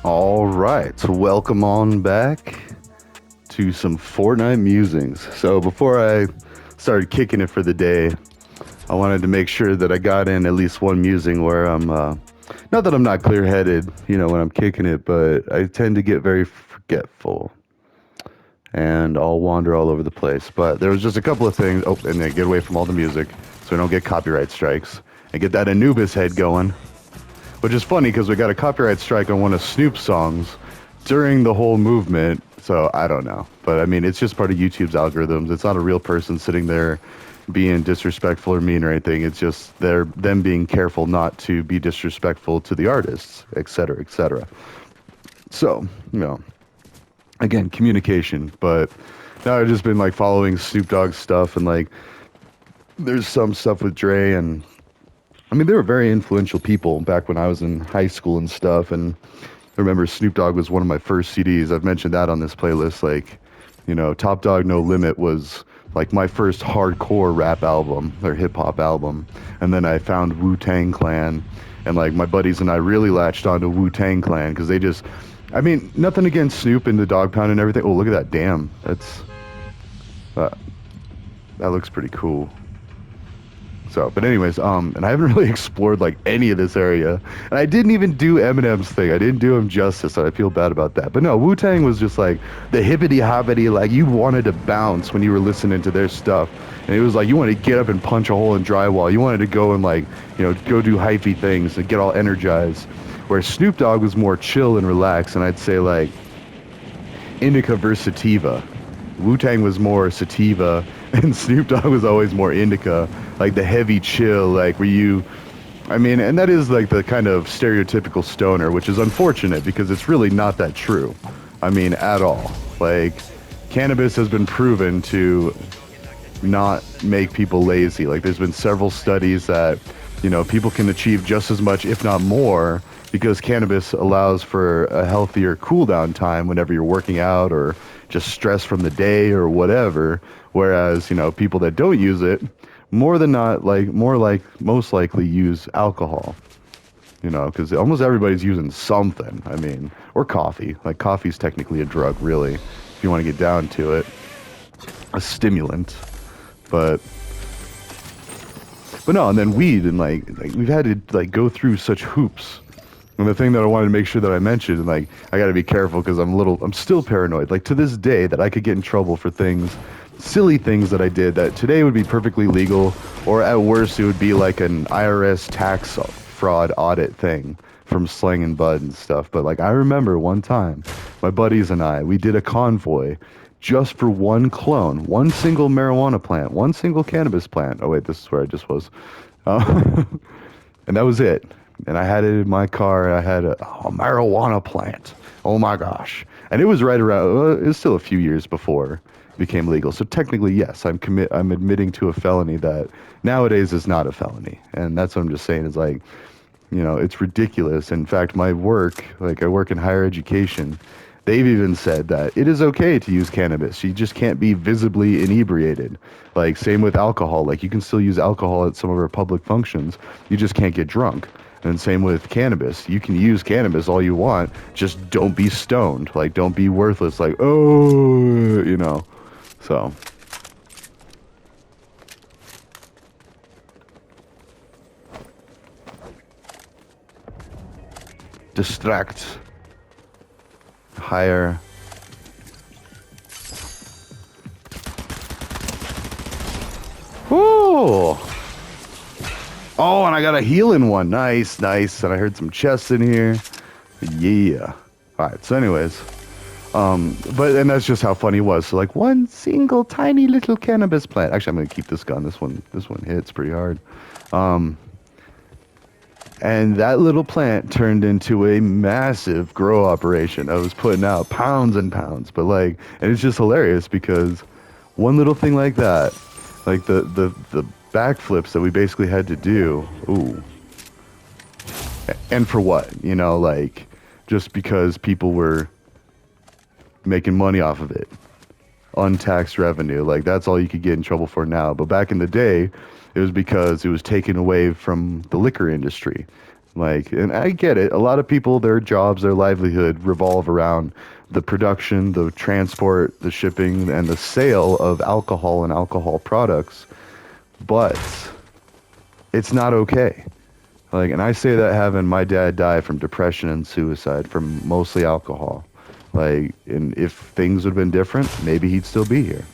All right, so welcome on back to some Fortnite musings. So before I started kicking it for the day, I wanted to make sure that I got in at least one musing where I'm not that I'm not clear-headed, when I'm kicking it, but I tend to get very forgetful and I'll wander all over the place. But there was just a couple of things. Oh, and then get away from all the music so we don't get copyright strikes and get that Anubis head going. Which is funny because we got a copyright strike on one of Snoop's songs during the whole movement. So I don't know. But I mean, it's just part of YouTube's algorithms. It's not a real person sitting there being disrespectful or mean or anything. It's just them being careful not to be disrespectful to the artists, et cetera, et cetera. So, again, communication. But now I've just been like following Snoop Dogg stuff and like there's some stuff with Dre and I mean, they were very influential people back when I was in high school and stuff. And I remember Snoop Dogg was one of my first CDs. I've mentioned that on this playlist. Like, Top Dog No Limit was like my first hardcore rap album or hip hop album. And then I found Wu-Tang Clan. And like my buddies and I really latched onto Wu-Tang Clan because they just, I mean, nothing against Snoop and the Dog Pound and everything. Oh, look at that. Damn. Uh, that looks pretty cool. So, but anyways, and I haven't really explored like any of this area, and I didn't even do Eminem's thing. I didn't do him justice, so I feel bad about that. But no, Wu-Tang was just like the hippity hoppity, like you wanted to bounce when you were listening to their stuff, and it was like you wanted to get up and punch a hole in drywall. You wanted to go and like, go do hyphy things and get all energized. Where Snoop Dogg was more chill and relaxed, and I'd say like indica versus sativa. Wu-Tang was more sativa, and Snoop Dogg was always more indica, like the heavy chill, like where you, I mean, and that is like the kind of stereotypical stoner, which is unfortunate because it's really not that true. I mean, at all. Like, cannabis has been proven to not make people lazy. Like, there's been several studies that, people can achieve just as much, if not more, because cannabis allows for a healthier cool down time whenever you're working out or just stress from the day or whatever. Whereas, people that don't use it, more than not, like, most likely use alcohol, because almost everybody's using something. I mean, or coffee. Like, coffee's technically a drug, really, if you want to get down to it. A stimulant. But no, and then weed, and like we've had to like go through such hoops. And the thing that I wanted to make sure that I mentioned, and like I got to be careful because I'm still paranoid. Like to this day, that I could get in trouble for things, silly things that I did that today would be perfectly legal, or at worst it would be like an IRS tax fraud audit thing from Slang and Bud and stuff. But like I remember one time, my buddies and we did a convoy just for one clone, one single marijuana plant, one single cannabis plant. Oh wait, this is where I just was. And that was it. And I had it in my car. I had a marijuana plant. Oh my gosh. And it was right around, it was still a few years before it became legal. So technically, yes, I'm admitting to a felony that nowadays is not a felony. And that's what I'm just saying is like, it's ridiculous. In fact, my work, like I work in higher education, they've even said that it is okay to use cannabis. You just can't be visibly inebriated. Like same with alcohol. Like you can still use alcohol at some of our public functions. You just can't get drunk. And same with cannabis. You can use cannabis all you want. Just don't be stoned. Like don't be worthless. Like, oh, So. Distract. Higher. Ooh. Oh, and I got a healing one. Nice, nice. And I heard some chests in here. Yeah. All right. So, anyways, and that's just how funny it was. So, like one single tiny little cannabis plant. Actually, I'm gonna keep this gun. This one hits pretty hard. And that little plant turned into a massive grow operation. I was putting out pounds and pounds, but like, and it's just hilarious because one little thing like that, like the backflips that we basically had to do, ooh, and for what? Like just because people were making money off of it, untaxed revenue. Like that's all you could get in trouble for now. But back in the day, it was because it was taken away from the liquor industry. Like, and I get it. A lot of people, their jobs, their livelihood revolve around the production, the transport, the shipping, and the sale of alcohol and alcohol products. But it's not okay. Like, and I say that having my dad die from depression and suicide from mostly alcohol. Like, and if things would have been different, maybe he'd still be here.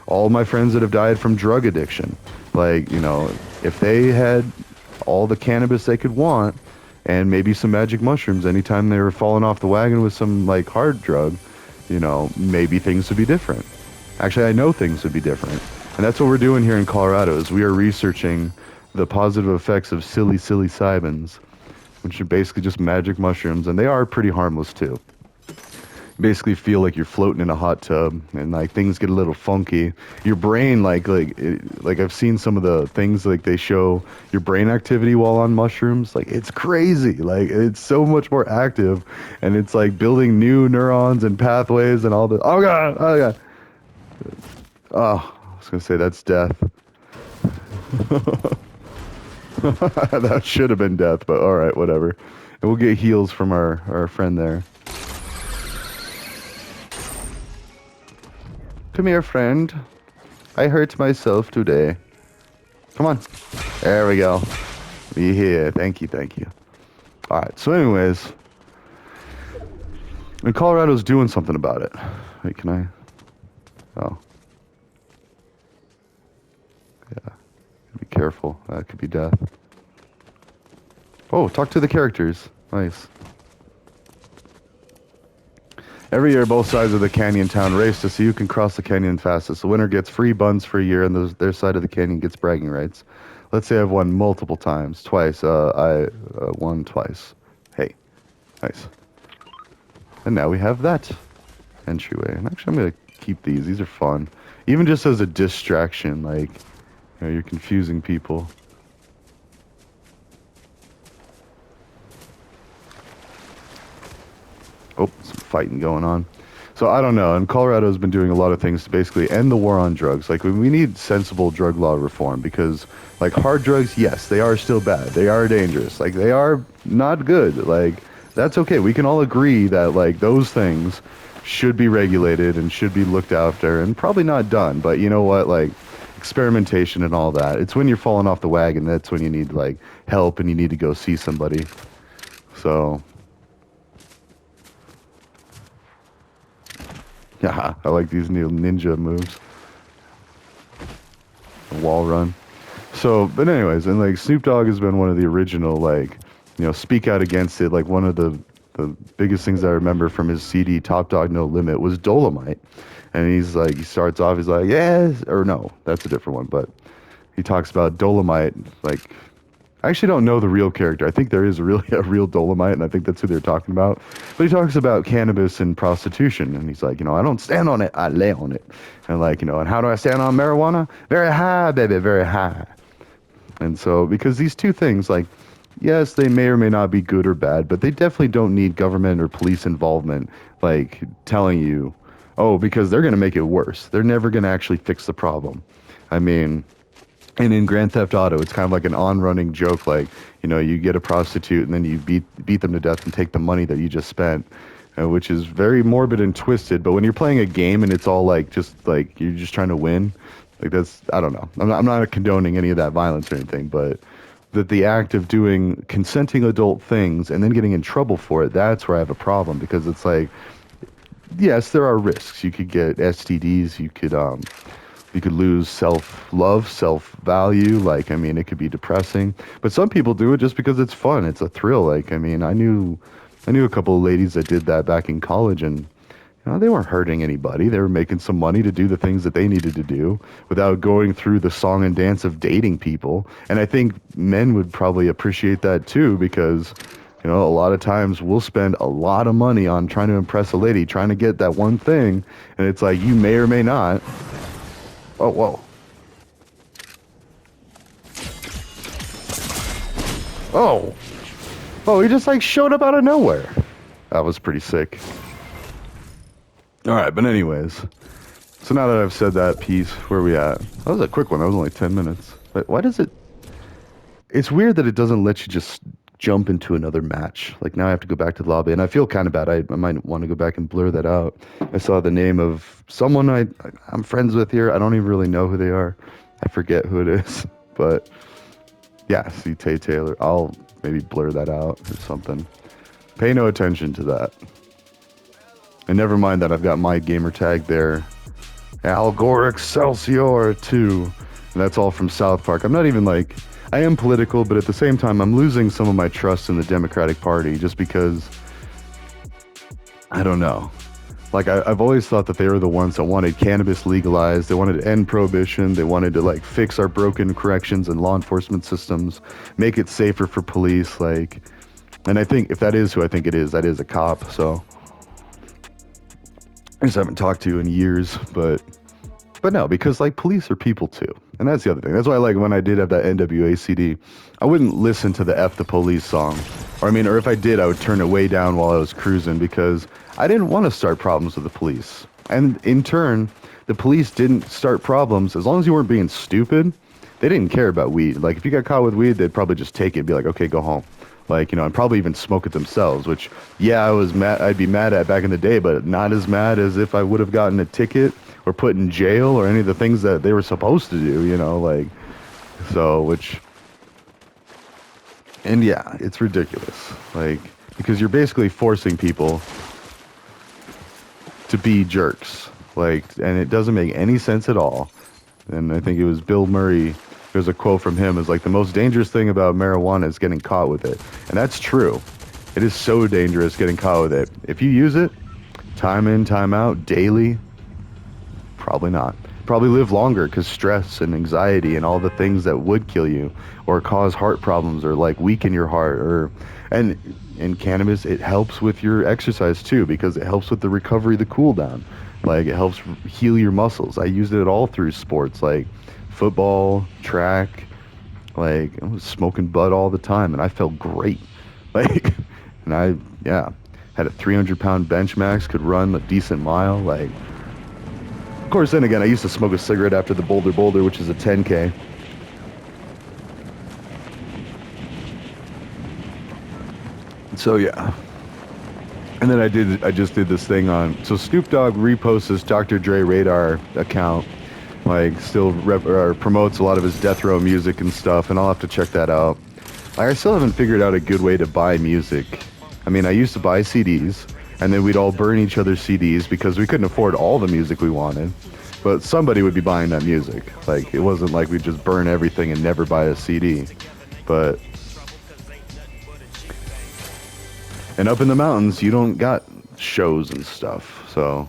All my friends that have died from drug addiction, like, you know, if they had all the cannabis they could want and maybe some magic mushrooms anytime they were falling off the wagon with some like hard drug, you know, maybe things would be different. Actually, I know things would be different. And that's what we're doing here in Colorado is we are researching the positive effects of psilocybins, which are basically just magic mushrooms, and they are pretty harmless too. Basically feel like you're floating in a hot tub and like things get a little funky. Your brain like I've seen some of the things like they show your brain activity while on mushrooms. Like it's crazy. Like it's so much more active and it's like building new neurons and pathways and all the oh god, oh god. Oh, I was gonna say that's death. That should have been death, but all right, whatever. And we'll get heals from our friend there. Come here, friend. I hurt myself today. Come on. There we go. Be here. Thank you, thank you. All right, so anyways, and Colorado's doing something about it. Wait, can I? Oh. Yeah. Be careful. That could be death. Oh, talk to the characters. Nice. Every year, both sides of the canyon town race to see who can cross the canyon fastest. The winner gets free buns for a year, and their side of the canyon gets bragging rights. Let's say I've won multiple times. Twice. I won twice. Hey. Nice. And now we have that entryway. And actually, I'm going to keep these. These are fun. Even just as a distraction, like, you know, you're confusing people. Oh, some fighting going on. So I don't know. And Colorado's been doing a lot of things to basically end the war on drugs. Like we need sensible drug law reform because like hard drugs, yes, they are still bad. They are dangerous. Like they are not good. Like that's okay. We can all agree that like those things should be regulated and should be looked after and probably not done. But you know what? Like experimentation and all that. It's when you're falling off the wagon. That's when you need like help and you need to go see somebody. So yeah, I like these new ninja moves. Wall run. So, but anyways, and like Snoop Dogg has been one of the original, like, you know, speak out against it. Like one of the biggest things I remember from his CD, Top Dog No Limit, was Dolomite. And he's like, he starts off, he's like, yes, or no, that's a different one. But he talks about Dolomite, like, I actually don't know the real character. I think there is really a real Dolomite, and I think that's who they're talking about. But he talks about cannabis and prostitution, and he's like, you know, I don't stand on it, I lay on it. And like, you know, and how do I stand on marijuana? Very high, baby, very high. And so, because these two things, like, yes, they may or may not be good or bad, but they definitely don't need government or police involvement, like, telling you, oh, because they're going to make it worse. They're never going to actually fix the problem. I mean... And in Grand Theft Auto, it's kind of like an on-running joke, like, you know, you get a prostitute and then you beat them to death and take the money that you just spent, which is very morbid and twisted. But when you're playing a game and it's all like, just like, you're just trying to win, like that's, I don't know. I'm not condoning any of that violence or anything, but that the act of doing consenting adult things and then getting in trouble for it, that's where I have a problem because it's like, yes, there are risks. You could get STDs, you could lose self-love, self-value. Like, I mean, it could be depressing. But some people do it just because it's fun. It's a thrill. Like, I mean, I knew a couple of ladies that did that back in college, and you know, they weren't hurting anybody. They were making some money to do the things that they needed to do without going through the song and dance of dating people. And I think men would probably appreciate that too, because you know, a lot of times we'll spend a lot of money on trying to impress a lady, trying to get that one thing, and it's like you may or may not. Oh, whoa. Oh. Oh, he just like showed up out of nowhere. That was pretty sick. Alright, but anyways. So now that I've said that piece, where are we at? That was a quick one. That was only 10 minutes. But why does it... It's weird that it doesn't let you just jump into another match. Like now I have to go back to the lobby, and I feel kind of bad. I might want to go back and blur that out. I saw the name of someone I'm friends with here. I don't even really know who they are. I forget who it is, but yeah, see Tay Taylor. I'll maybe blur that out or something. Pay no attention to that. And never mind that I've got my gamer tag there. Al Gore Excelsior 2. And that's all from South Park. I'm not even like, I am political, but at the same time, I'm losing some of my trust in the Democratic Party just because, I don't know. Like, I've always thought that they were the ones that wanted cannabis legalized. They wanted to end prohibition. They wanted to, like, fix our broken corrections and law enforcement systems, make it safer for police. Like, and I think if that is who I think it is, that is a cop. So I just haven't talked to in years, but no, because like police are people too. And that's the other thing. That's why like when I did have that NWA CD, I wouldn't listen to the F the Police song. Or if I did, I would turn it way down while I was cruising because I didn't want to start problems with the police. And in turn, the police didn't start problems as long as you weren't being stupid. They didn't care about weed. Like if you got caught with weed, they'd probably just take it and be like, okay, go home. Like, and probably even smoke it themselves, which, yeah, I'd be mad at back in the day, but not as mad as if I would have gotten a ticket or put in jail or any of the things that they were supposed to do, and yeah, it's ridiculous, like, because you're basically forcing people to be jerks, like, and it doesn't make any sense at all. And I think it was Bill Murray. There's a quote from him is like, the most dangerous thing about marijuana is getting caught with it. And that's true. It is so dangerous getting caught with it. If you use it time in, time out, daily, probably not. Probably live longer because stress and anxiety and all the things that would kill you or cause heart problems or like weaken your heart and in cannabis, it helps with your exercise too because it helps with the recovery, the cool down. Like it helps heal your muscles. I used it all through sports like football, track, like I was smoking bud all the time and I felt great. Like, and had a 300-pound bench max, could run a decent mile. Like, of course, then again, I used to smoke a cigarette after the Boulder, which is a 10K. So yeah. And then I just did this thing so Snoop Dogg reposts his Dr. Dre Radar account, like still promotes a lot of his death row music and stuff, and I'll have to check that out. Like I still haven't figured out a good way to buy music. I mean, I used to buy CDs, and then we'd all burn each other's CDs because we couldn't afford all the music we wanted. But somebody would be buying that music. Like, it wasn't like we'd just burn everything and never buy a CD. And up in the mountains, you don't got shows and stuff, so.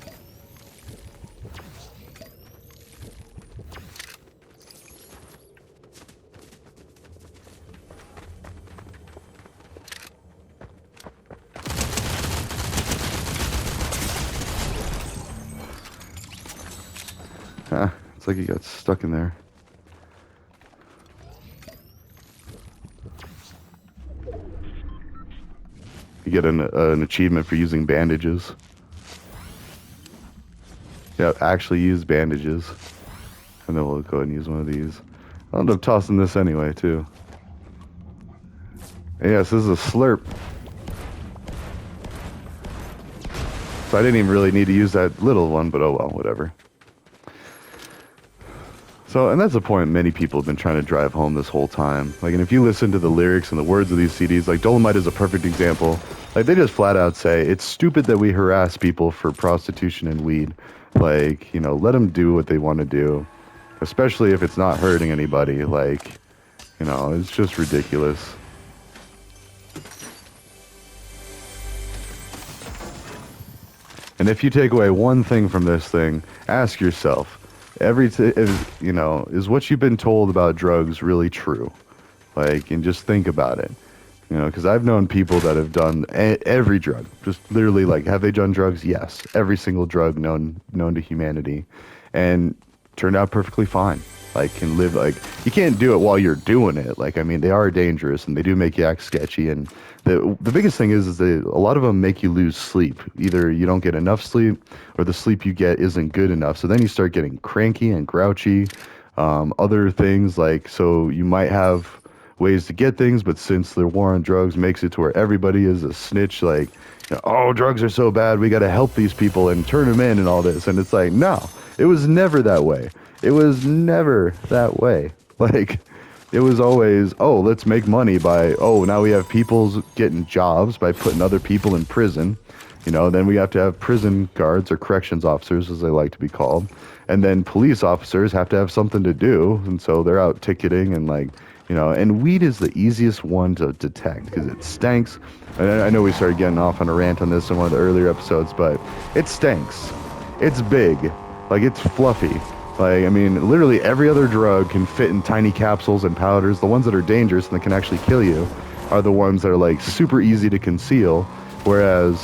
It's like he got stuck in there. You get an achievement for using bandages. Yeah, actually use bandages. And then we'll go ahead and use one of these. I'll end up tossing this anyway, too. And yes, this is a slurp. So I didn't even really need to use that little one, but oh well, whatever. So, and that's the point many people have been trying to drive home this whole time. Like, and if you listen to the lyrics and the words of these CDs, like Dolomite is a perfect example. Like, they just flat out say, it's stupid that we harass people for prostitution and weed. Like, let them do what they want to do. Especially if it's not hurting anybody. Like, it's just ridiculous. And if you take away one thing from this thing, ask yourself, is what you've been told about drugs really true? Like, and just think about it. Because I've known people that have done every drug. Just literally, like, have they done drugs? Yes. Every single drug known to humanity. And turned out perfectly fine. Like, can live, like, you can't do it while you're doing it. Like, I mean, they are dangerous and they do make you act sketchy. And the biggest thing is that a lot of them make you lose sleep. Either you don't get enough sleep or the sleep you get isn't good enough. So then you start getting cranky and grouchy. Other things, like, so you might have ways to get things, but since the war on drugs makes it to where everybody is a snitch, like, oh, drugs are so bad, we got to help these people and turn them in and all this. And it's like, no, it was never that way. It was never that way. Like, it was always, oh, let's make money by, oh, now we have people getting jobs by putting other people in prison. Then we have to have prison guards or corrections officers, as they like to be called. And then police officers have to have something to do. And so they're out ticketing and and weed is the easiest one to detect because it stinks. And I know we started getting off on a rant on this in one of the earlier episodes, but it stinks. It's big. Like, it's fluffy. Like, I mean, literally every other drug can fit in tiny capsules and powders. The ones that are dangerous and that can actually kill you are the ones that are, like, super easy to conceal. Whereas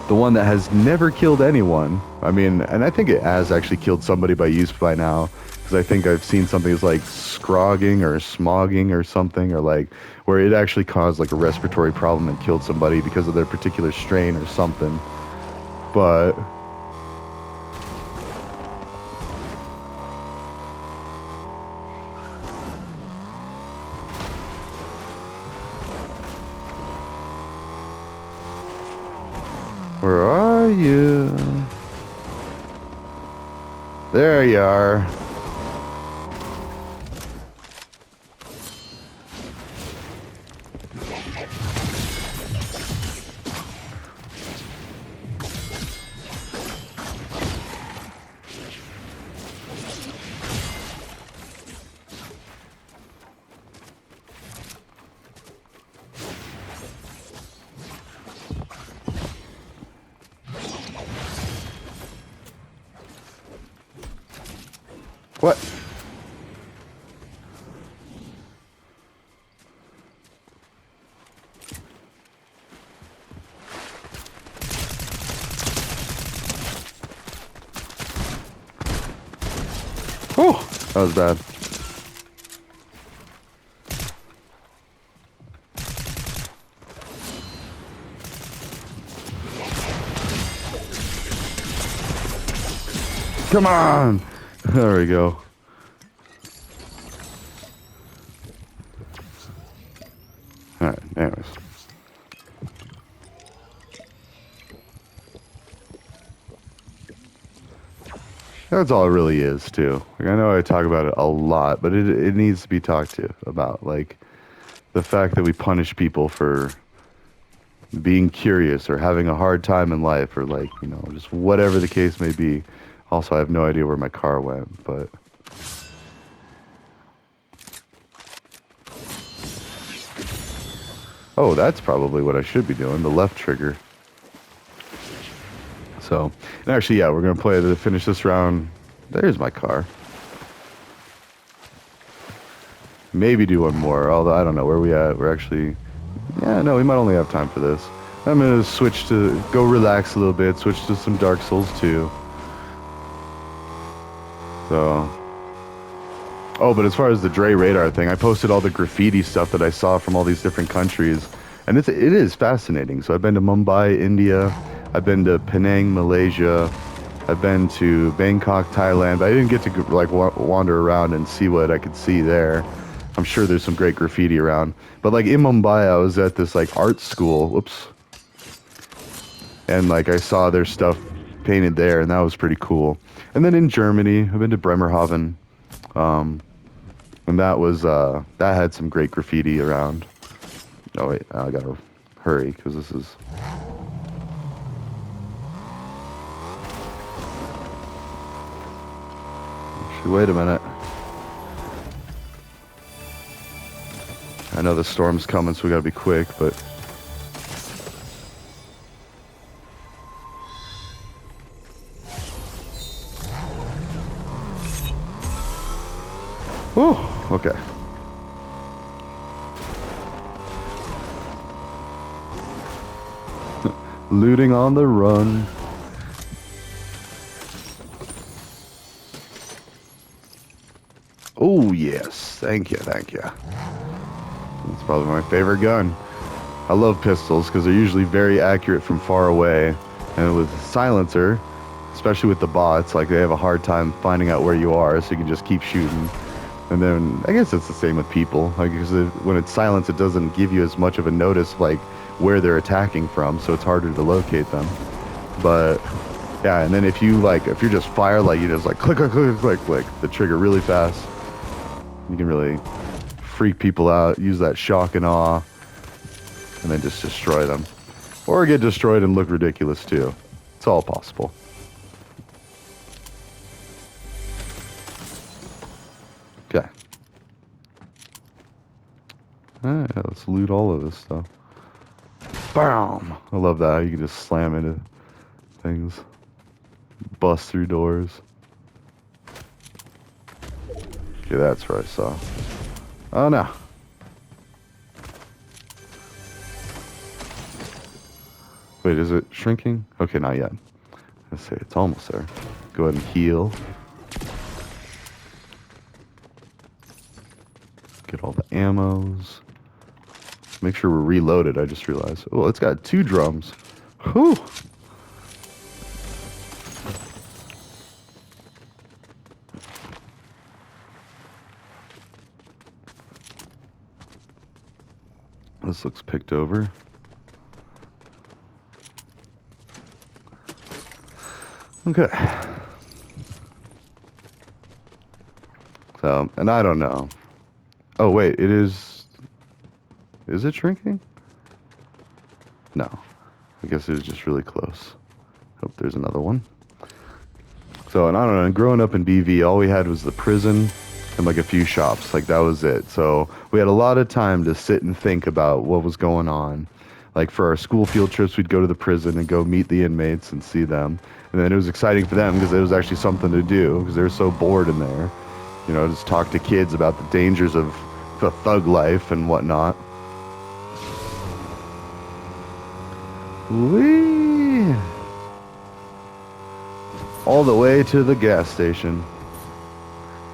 the one that has never killed anyone, I mean, and I think it has actually killed somebody by use by now, because I think I've seen something as like scrogging or smogging or something, or like where it actually caused like a respiratory problem and killed somebody because of their particular strain or something. But where are you? There you are. What? Oh, that was bad. Come on! There we go. Alright, anyways. That's all it really is, too. Like, I know I talk about it a lot, but it needs to be talked to about. Like, the fact that we punish people for being curious or having a hard time in life or, like, just whatever the case may be. Also, I have no idea where my car went, but... Oh, that's probably what I should be doing, the left trigger. So, and actually, yeah, we're going to play to finish this round. There's my car. Maybe do one more, although I don't know where we at. We're actually... Yeah, no, we might only have time for this. I'm going to switch to... Go relax a little bit, switch to some Dark Souls 2. So... Oh, but as far as the Dre Radar thing, I posted all the graffiti stuff that I saw from all these different countries. And it is fascinating. So I've been to Mumbai, India. I've been to Penang, Malaysia. I've been to Bangkok, Thailand. But I didn't get to like wander around and see what I could see there. I'm sure there's some great graffiti around. But like in Mumbai, I was at this like art school. Whoops. And like I saw their stuff painted there, and that was pretty cool. And then in Germany, I've been to Bremerhaven. And that was, that had some great graffiti around. Oh wait, I gotta hurry, because this is... Actually, wait a minute. I know the storm's coming, so we gotta be quick, but... Oh, okay. Looting on the run. Oh, yes. Thank you, thank you. That's probably my favorite gun. I love pistols because they're usually very accurate from far away. And with silencer, especially with the bots, like they have a hard time finding out where you are, so you can just keep shooting. And then I guess it's the same with people. Like, 'cause when it's silence, it doesn't give you as much of a notice like where they're attacking from, so it's harder to locate them. But yeah, and then if you're just fire, like you just like click, click, click, click, click the trigger really fast. You can really freak people out, use that shock and awe, and then just destroy them. Or get destroyed and look ridiculous too. It's all possible. Okay. Alright, let's loot all of this stuff. Bam! I love that. You can just slam into things. Bust through doors. Okay, that's what I saw. Oh no. Wait, is it shrinking? Okay, not yet. Let's see, it's almost there. Go ahead and heal. Get all the ammos. Make sure we're reloaded, I just realized. Oh, it's got 2 drums. Whew! This looks picked over. Okay. So, and I don't know. Oh, wait, it is... Is it shrinking? No. I guess it was just really close. Hope there's another one. So, and I don't know, growing up in BV, all we had was the prison and like a few shops. Like, that was it. So, we had a lot of time to sit and think about what was going on. Like, for our school field trips, we'd go to the prison and go meet the inmates and see them. And then it was exciting for them because it was actually something to do because they were so bored in there. You know, just talk to kids about the dangers of the thug life and whatnot. Whee! All the way to the gas station.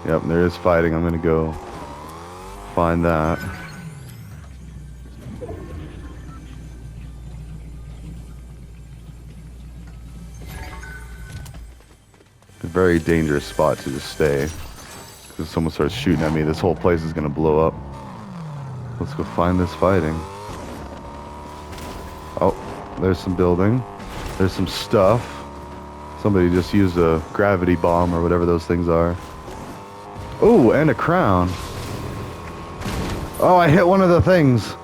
Yep, there is fighting. I'm gonna go find that. A very dangerous spot to just stay. Because if someone starts shooting at me, this whole place is gonna blow up. Let's go find this fighting. Oh, there's some building. There's some stuff. Somebody just used a gravity bomb or whatever those things are. Oh, and a crown. Oh, I hit one of the things.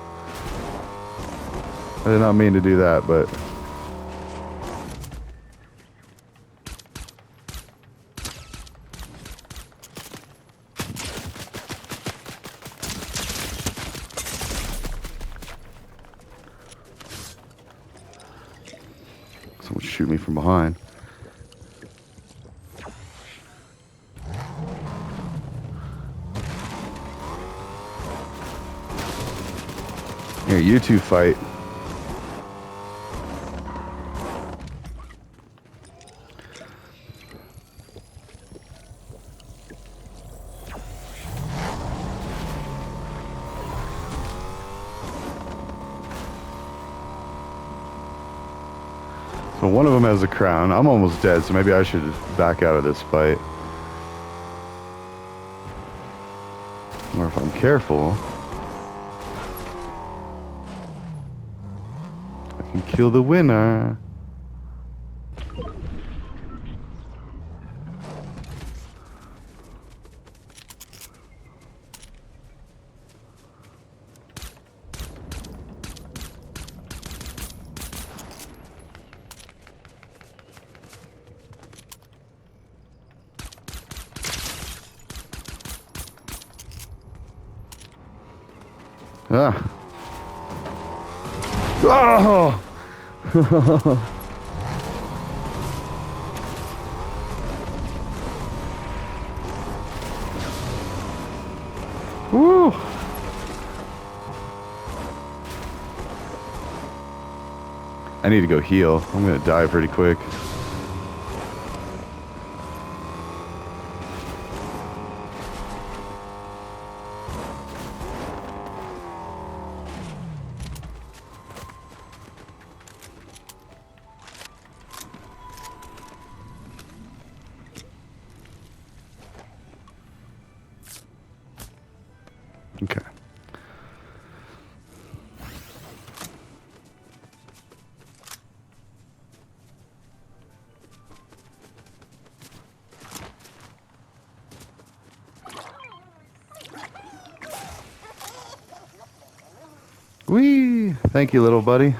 I did not mean to do that, but... Someone shoot me from behind. Here, you two fight. So one of them has a crown. I'm almost dead, so maybe I should back out of this fight. Or if I'm careful, I can kill the winner. Ah. Oh! Woo! I need to go heal. I'm gonna die pretty quick. Whee! Thank you, little buddy.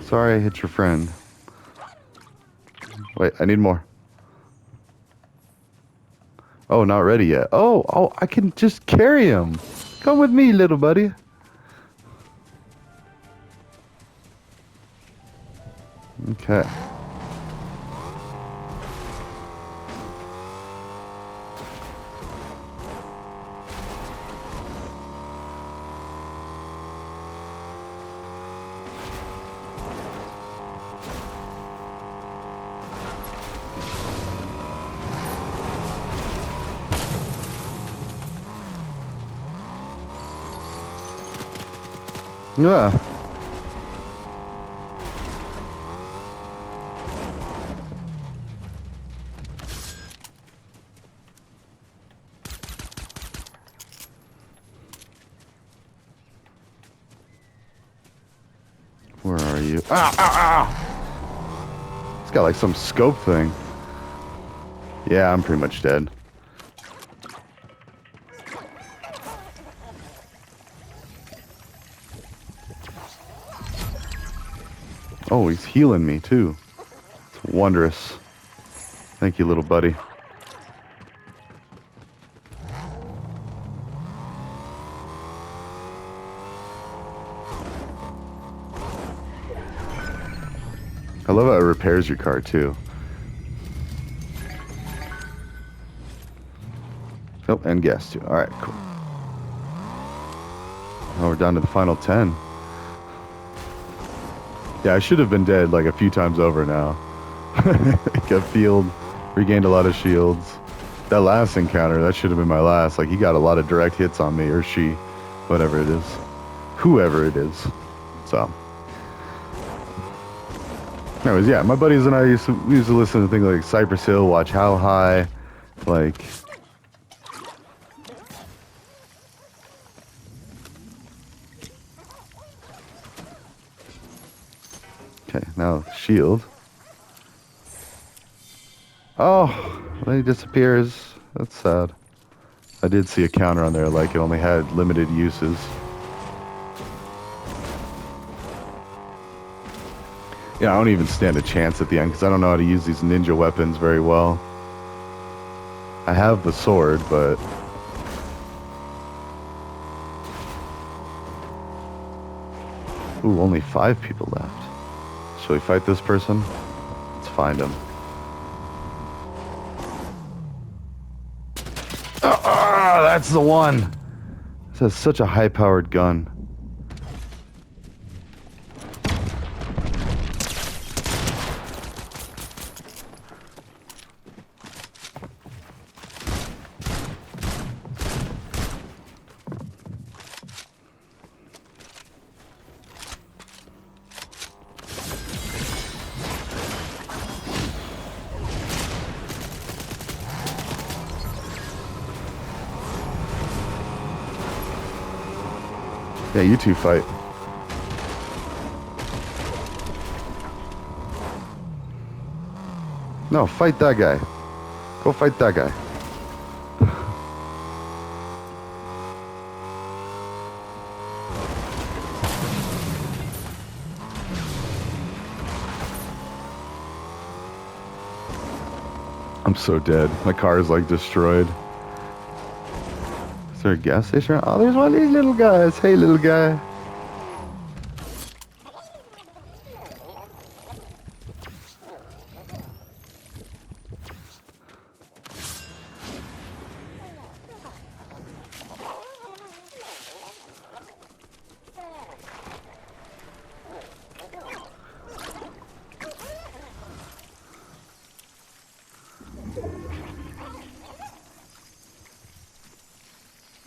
Sorry I hit your friend. Wait, I need more. Oh, not ready yet. Oh, I can just carry him. Come with me, little buddy. Okay. Yeah. Where are you? It's got like some scope thing. Yeah, I'm pretty much dead. Oh, he's healing me too. It's wondrous. Thank you, little buddy. I love how it repairs your car too. Oh, and gas too. Alright, cool. Now we're down to the final 10. Yeah, I should have been dead like a few times over now. Got field, regained a lot of shields. That last encounter, that should have been my last. Like, he got a lot of direct hits on me, or she, whatever it is. Whoever it is. So. Anyways, yeah, my buddies and I used to listen to things like Cypress Hill, watch How High, like... Okay, now shield. Oh, then he disappears. That's sad. I did see a counter on there, like it only had limited uses. Yeah, I don't even stand a chance at the end because I don't know how to use these ninja weapons very well. I have the sword, but... Ooh, only 5 people left. Shall we fight this person? Let's find him. That's the one! This has such a high-powered gun. Yeah, you two fight. No, fight that guy. Go fight that guy. I'm so dead. My car is like destroyed. Is there a gas station? Oh, there's one of these little guys. Hey, little guy.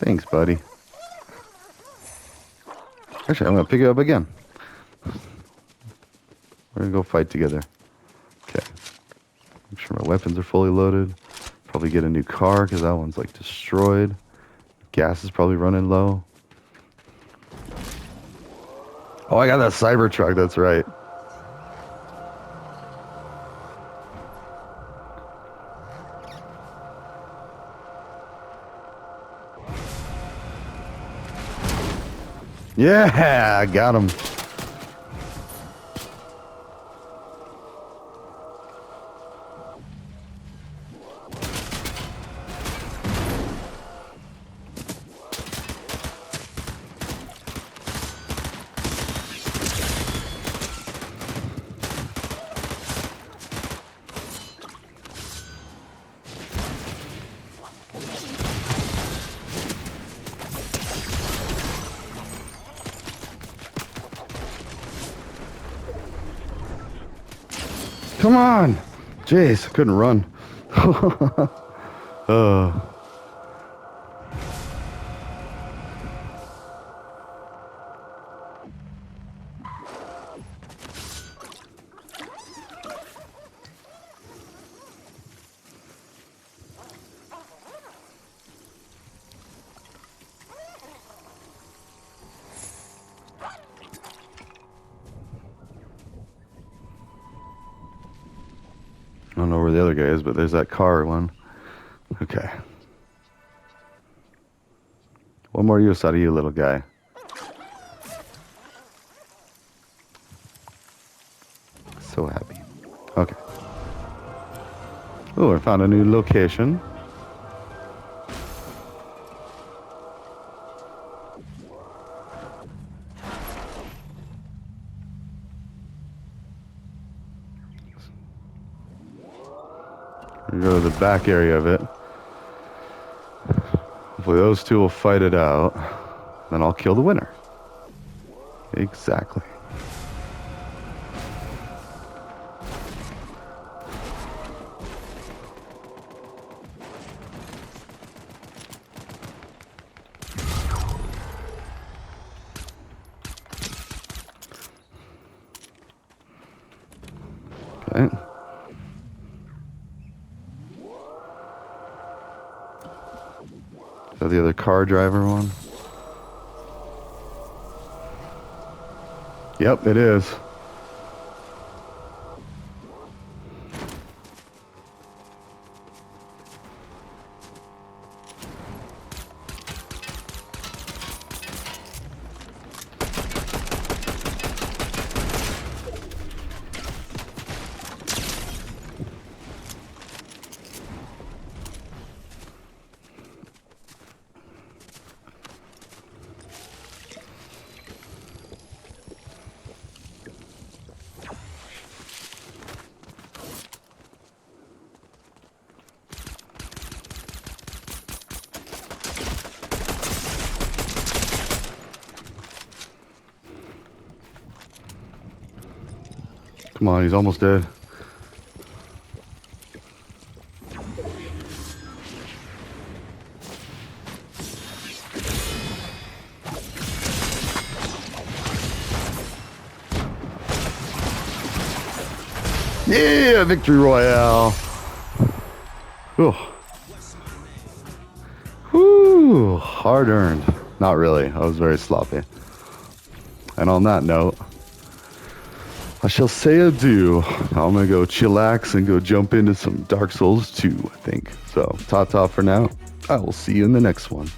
Thanks, buddy. Actually, I'm gonna pick it up again. We're gonna go fight together. Okay. Make sure my weapons are fully loaded. Probably get a new car because that one's like destroyed. Gas is probably running low. Oh, I got that Cybertruck, that's right. Yeah, I got him. Come on. Jeez, I couldn't run. uh. I don't know where the other guy is, but there's that car one. Okay. One more use out of you, little guy. So happy. Okay. Oh, I found a new location. We go to the back area of it. Hopefully those two will fight it out. Then I'll kill the winner. Exactly. Okay. Is that the other car driver one? Yep, it is. Come on, he's almost dead. Yeah, victory royale. Whew. Whew, hard earned. Not really, I was very sloppy. And on that note, I shall say adieu. I'm gonna go chillax and go jump into some Dark Souls 2, I think. So, ta-ta for now. I will see you in the next one.